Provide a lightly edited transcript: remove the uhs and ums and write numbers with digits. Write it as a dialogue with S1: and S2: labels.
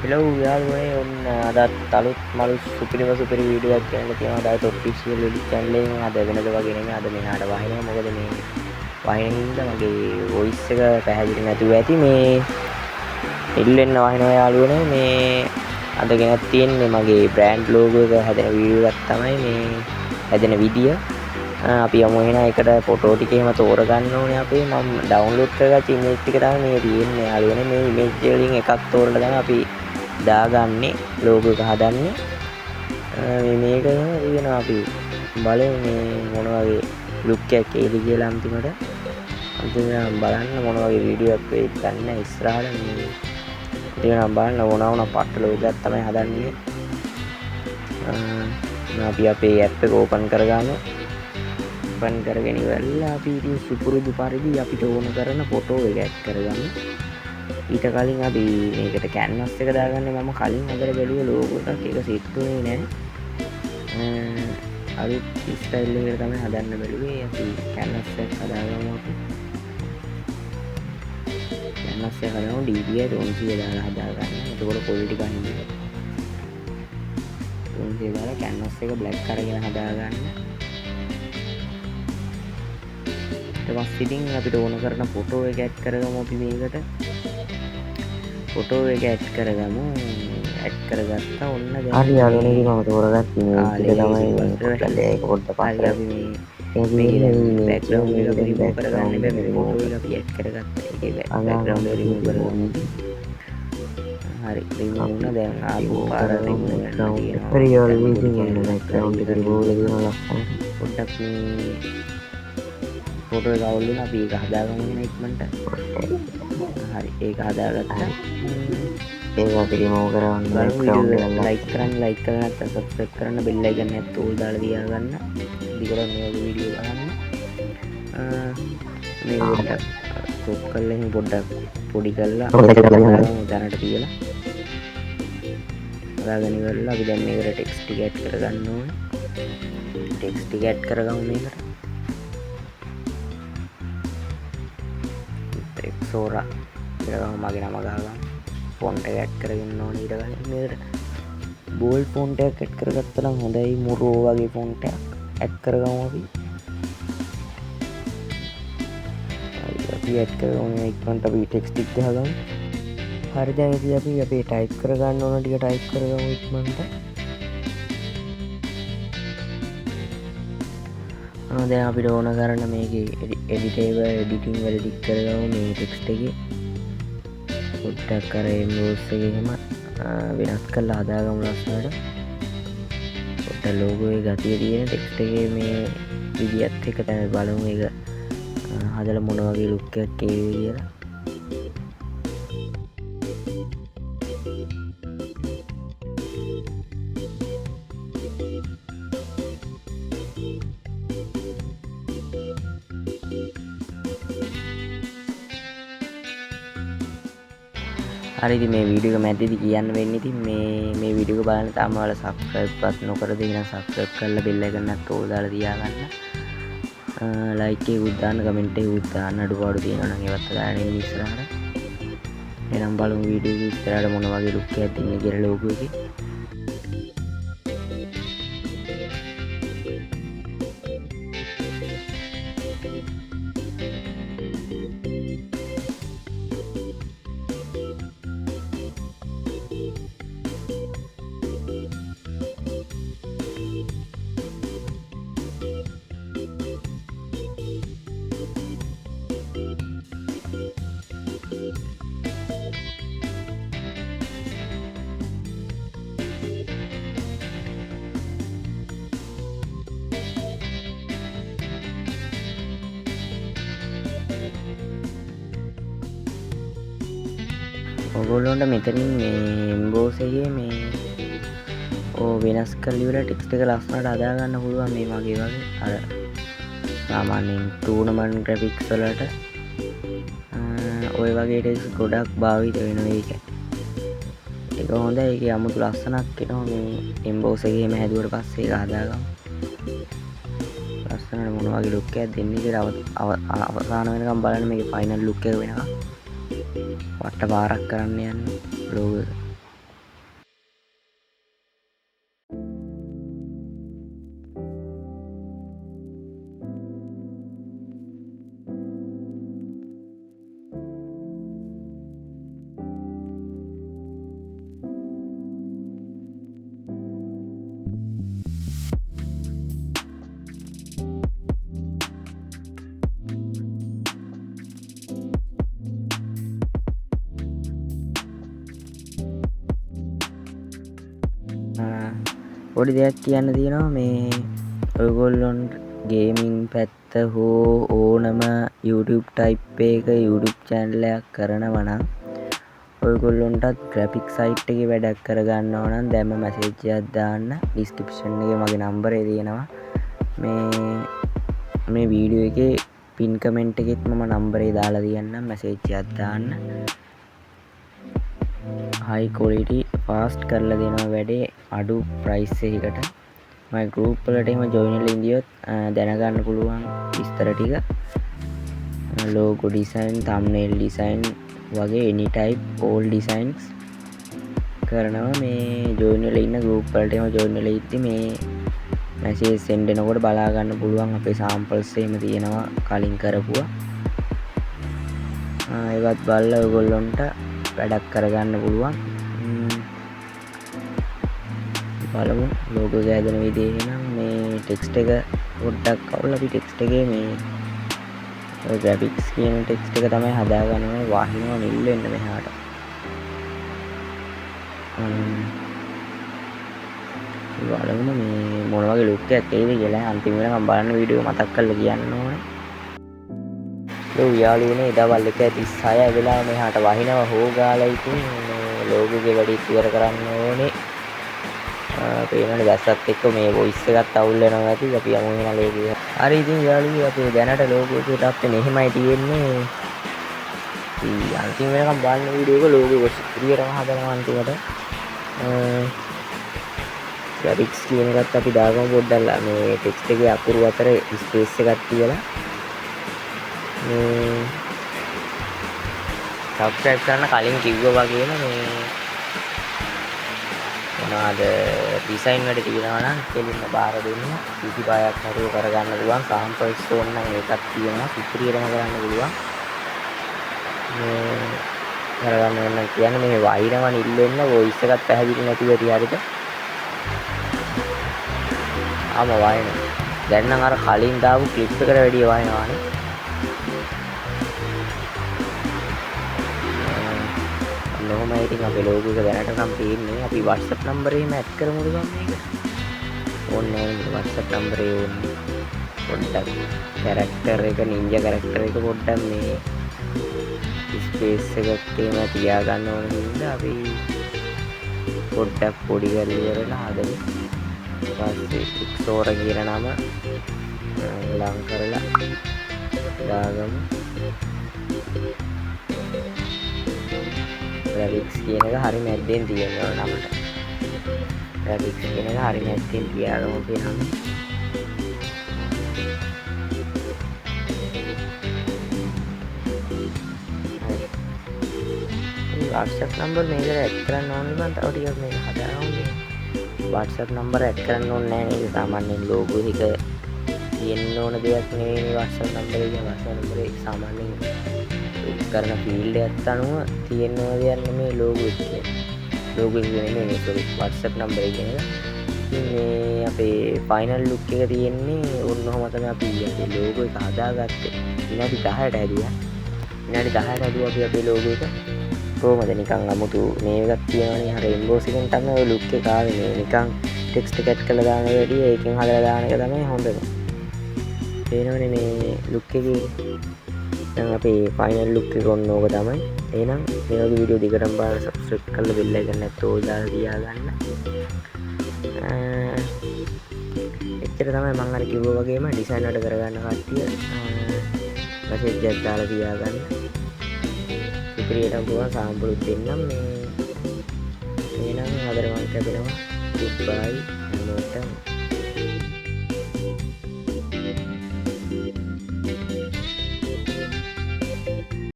S1: Hello යාළුවනේ ඔන්න අදත් අලුත් මලුත් සුපිරිම සුපිරි වීඩියෝ එකක් ගන්න තියෙනවා. අදත් ඔෆිෂියල් YouTube channel එකෙන් අද වෙනද වගේ නෙමෙයි. අද මෙහාට වහිනවා. මොකද මේ වහින හින්දා මගේ voice එක පැහැදිලි නැතුව ඇති. මේ එල්ලෙන්න වහිනවා යාළුවනේ. මේ අද ගෙනත් තියෙන්නේ මගේ brand logo එක හැදෙන වීඩියෝ එකක් තමයි මේ හැදෙන විදිය. අපි යමු එහෙනම් ඒකට ෆොටෝ ටික එහෙම තෝරගන්න ඕනේ අපි. මම ඩවුන්ලෝඩ් කරගත්ත ඉමේජ් ටික තමයි මේ තියෙන්නේ යාළුවනේ. මේ ඉමේජ් වලින් එකක් තෝරලා තමයි අපි දාගන්නේ ලෝගෝ එක හදන්නේ. මේක තියෙනවා අපි බලමු මේ මොන වගේ ලුක් එකක් එයිද කියලා අන්තිමට. අන්තිමට බලන්න මොන වගේ වීඩියෝ එකක් වෙයිද ගන්න ඉස්සරහට මේ තියෙනවා බලන්න ඕන පට්ට ලෝගෝ එකක් තමයි හදන්නේ. අපි අපේ ඇප් එක ඕපන් කරගමු. ඕපන් කරගෙන ඉවරලා අපි ඉතින් සුපුරුදු පරිදි අපිට ඕන කරන ෆොටෝ එක ඇඩ් කරගමු. ඊට කලින් අපි මේකට කැන්වස් එක දාගන්නේ. මම කලින් හදලා බැලුවේ ලෝගෝ එකක් ඒක සෙට් වෙන්නේ නැහැ. අලුත් ස්ටයිල් එකකට තමයි හදන්න බැලුවේ. අපි කැන්වස් එක හදාගමු. අපි කැන්වස් එක හදාගමු DPI 300 දාලා හදාගන්න. එතකොට quality කහින්නේ. 300 දාලා කැන්වස් එක black කරගෙන හදාගන්න. ඊට පස්සේ ඉතින් අපිට ඕන කරන ෆොටෝ එක ඇඩ් කරගමු අපි මේකට. ෆොටෝ එක ඇඩ් කරගමු. ඇඩ් කරගත්තා ඔන්න දැන් හරි යාළුවනේ ඉතින් මම තෝරගත්තා මේ විදිහට තමයි පොඩ්ඩක් ඒක පොඩ්ඩක් පස්සේ අපි මේ බෑග්ග්‍රවුන්ඩ් එක රිමූව් කරගන්න බෑ. මේ ෆොටෝ එක අපි ඇඩ් කරගත්තා. ඒකේ බෑග්ග්‍රවුන්ඩ් එක රිමූව් කරගමු. හරි රිමූව් වුණා. දැන් ආපහු පාර රිමූව් වෙනවා තියෙනවා. හරි යාළුවනේ ඉතින් ඔන්න බෑග්ග්‍රවුන්ඩ් එක රිමූව් වෙලා තියෙනවා ලස්සන. පොඩ්ඩක් මේ ෆොටෝ එක අවුල් වුණා. අපි ඒක හදාගමු නේ ඉක්මනට. හරි ඒක හදාගත්තා. ඒක අපි රිමූව් කරවන්න බෑග්ග්‍රවුන්ඩ් එක ලයික් කරන්න නැත්නම් සබ්ස්ක්‍රයිබ් කරන්න බෙල් අයිකන් එකත් ඕල් දාලා තියාගන්න. දිගට මේ වගේ වීඩියෝ බලන්න. මේ පොඩ්ඩක් ස්ටොප් කරලා ඉතින් පොඩ්ඩක් පොඩි කරලා උදාහරණට තියලා හදාගෙන ඉවරලා අපි දැන් මේකට ටෙක්ස්ට් ටික ඇඩ් කරගන්න ඕනේ. ටෙක්ස්ට් ටික ඇඩ් කරගමු මේකට. එක්සෝරා කියලා මගේ නම ගහගන්න. ෆොන්ට් එක ඇඩ් කරගන්න ඕනේ. ඊට පස්සේ මේකට බෝල්ඩ් ෆොන්ට් එකක් ඇඩ් කරගත්තා නම් හොඳයි. මුරෝ වගේ ෆොන්ට් එකක් ඇඩ් කරගමු අපි. අපි ඇඩ් කරගමු. ඉක්මනට අපි ටෙක්ස්ට් ටික ගහගමු. හරි දැන් ඉතින් අපි අපේ ටයිප් කරගන්න ඕන ටික ටයිප් කරගමු ඉක්මනට. දැන් අපිට ඕන කරන මේකේ එඩිටේබල් එඩිටිං වල එඩිට් කරගමු මේ ටෙක්ස්ට් එකේ. පොඩ්ඩක් අර එම්බෝස් එකේ එහෙම වෙනස් කරලා හදාගමු ලස්සනට. පොඩ්ඩක් ලෝගෝ එකේ ගතිය තියෙන ටෙක්ස්ට් එකේ මේ විදියත් එක තමයි බලමු ඒක හදලා මොන වගේ ලුක් එකක් එයි කියලා. හරි ඉතින් මේ වීඩියෝ එක මැදදී කියන්න වෙන්නේ ඉතින් මේ වීඩියෝ එක බලන්න තාම ඔයාලා සබ්ස්ක්‍රයිබ්වත් නොකරද ඉතින් සබ්ස්ක්‍රයිබ් කරලා බෙල් එකක් නැත් ඕල් දාලා තියාගන්න. ලයික් එක උත් දාන්න කමෙන්ට් එක උත් දාන්න අඩුපාඩු තියෙනවා නම් ඒවත් දාන්න ඉන්න ඉස්සරහට. එහෙනම් බලමු වීඩියෝ එක ඉස්සරහට මොන වගේ ලුක් එකක් දෙන්නේ කියලා ලෝගෝ එකේ. ඔයගොල්ලොන්ට මෙතනින් මේ එම්බෝස් එකේ මේ වෙනස් කරලා ඉවර ටෙක්ස්ට් එක ලස්සනට හදා ගන්න පුළුවන් මේ වගේ අර සාමාන්‍යයෙන් ටූර්නමන්ට් ග්‍රැෆික්ස් වලට ඔය වගේ ටෙක්ස්ට් ගොඩක් භාවිත වෙනවා ඒක. ඒක හොඳයි. ඒකේ 아무තු ලස්සනක් එනවා මේ එම්බෝස් එකේම හැදුවට පස්සේ ඒක හදාගමු. ලස්සනට මොන වගේ ලුක් එකක් දෙන්නේ කියලා අවසාන වෙනකම් බලන්න මේකේ ෆයිනල් ලුක් එක වෙනවා. වට්ට පාරක් කරන්න යන්නේ ලෝගෝ එක. පොඩි දෙයක් කියන්න තියෙනවා මේ ඔයගොල්ලොන්ට ගේමින් පැත්ත හෝ ඕනම YouTube ටයිප් එක YouTube channel එකක් කරනවා නම් ඔයගොල්ලොන්ටත් graphic site එකේ වැඩක් කරගන්නවා නම් දැම්ම message එකක් දාන්න description එකේ මගේ number එක තියෙනවා මේ වීඩියෝ එකේ pin comment එකෙත් මම number එක දාලා තියන්නම් message එකක් දාන්න high quality fast කරලා දෙනවා වැඩේ අඩු price එකකට මගේ group වලට එහෙම join වෙලා ඉඳියොත් දැනගන්න පුළුවන් විස්තර ටික logo design thumbnail design වගේ any type all designs කරනවා මේ join වෙලා ඉන්න group වලට එහෙම join වෙලා ඉද්දි මේ message send වෙනකොට බලා ගන්න පුළුවන් අපේ samples එහෙම තියෙනවා කලින් කරපුවා ඒවත් බලලා ඔයගොල්ලොන්ට වැඩක් කරගන්න පුළුවන් බලමු logo එක හදන විදිහ නම් මේ text එක පොඩ්ඩක් අවුල් අපි text එකේ මේ ඔය graphics කියන text එක තමයි හදාගන්න ඕනේ වාහිනව නිල් වෙන්න මෙහාට බලමු මේ මොන වගේ look එකක් එයිද කියලා අන්තිම වෙලාව මම බලන වීඩියෝ මතක් කරලා කියන්න ඕනේ යාළුවනේ දවල් 1:36 වෙලාව මෙහාට වහිනව හොගාලා ඉතින් logo එකේ වැඩි ඉවර කරන්න ඕනේ පේනවනේ දැස්සත් එක්ක මේ voice එකත් අවුල් වෙනවා ඇති අපි යමු එහෙනම් logo එක. හරි ඉතින් යාළුවෝ අපි දැනට logo එකට අපේ එහෙමයි තියෙන්නේ. ඉතින් අන්තිම වෙනකම් බලන වීඩියෝ එක logo එක ක්ලියරව හදනවා අන්තිමට. graphics කියන එකත් අපි දාගමු පොඩ්ඩක් මේ text එකේ අකුරු අතර space එකක් තියලා මේ subscribe කරන්න කලින් කිව්වා වගේම මේ මොනවාද design වැඩ තියෙනවා නම් කෙලින්ම බාර දෙන්න කිසි බයක් නැතුව කරගන්න පුළුවන් samples ඕන නම් ඒකක් තියෙනවා ඉතිරියටම කරන්න පුළුවන් මේ කරගන්න ඕන කියන්නේ මේ වයිරම නිල් වෙන්න voice එකත් පැහැදිලි නැතිව තියරිද ආම වයින දැන් නම් අර කලින් දාපු clip එකට වැඩිය වයිනවානේ නොම ඉතින් අපේ logo එක දැනට නම් තියෙන්නේ අපි WhatsApp number එකෙම add කරමුද ගම් මේකට ඕනේ WhatsApp number එක ඕනේ පොඩ්ඩක් character එක ninja character එක පොඩ්ඩක් මේ space එකක් තේම තියාගන්න ඕන නිසා අපි පොඩ්ඩක් පොඩි කරලා ඉවරලා හදමු ඊපස්සේ Xora කියන නම ලං කරලා දාගමු graphics කියන එක හරි මැද්දෙන් තියෙනවා නමට graphics කියන එක හරි මැද්දෙන් තියාගමු කියනවා WhatsApp number මේකට add කරන්න ඕනේ මම තව ටිකක් මේක හදාගමු WhatsApp number add කරන්න ඕනේ නැහැ නේද සාමාන්‍යයෙන් logo එක තියෙන්න ඕන දෙයක් නෙවෙයි WhatsApp number එක WhatsApp number එක සාමාන්‍යයෙන් කරන field එකත් අනුව තියෙන දෙයක් නෙමෙයි logo එක කියන්නේ. logo එක කියන්නේ මේ sorry WhatsApp number එක කියන එක. ඉතින් මේ අපේ final look එක තියෙන්නේ ඔන්නෝම තමයි අපි අපේ logo එක හදාගත්තේ. විනාඩි 10ට හැදුවා. විනාඩි 10ට හැදුවා අපි අපේ logo එක. කොහොමද නිකන් අමුතු මේ එකක් තියෙනවනේ අර emboss එකෙන් තමයි ඔය look එක ආවේ මේ නිකන් text එක add කරලා දාන වැඩිය ඒකෙන් හදලා දාන එක තමයි හොඳම. තේරෙනවනේ මේ look එකේ දැන් අපේ ෆයිනල් ලුක් එක ඔන්න ඕක තමයි. එහෙනම් මේ වගේ වීඩියෝ දිගටම බලන්න සබ්ස්ක්‍රයිබ් කරලා බෙල් එකක් නැත්නම් ඕල් දාලා තියාගන්න. එච්චර තමයි මම අර කිව්වා වගේම ඩිසයින් වලට කරගන්න කට්ටිය මැසේජ් එකක් දාලා තියාගන්න. ඉතිරියට පුළුවන් සාම්පලුත් දෙන්නම් මේ. එහෙනම් ආදරවත් ලැබෙනවා. goodbye.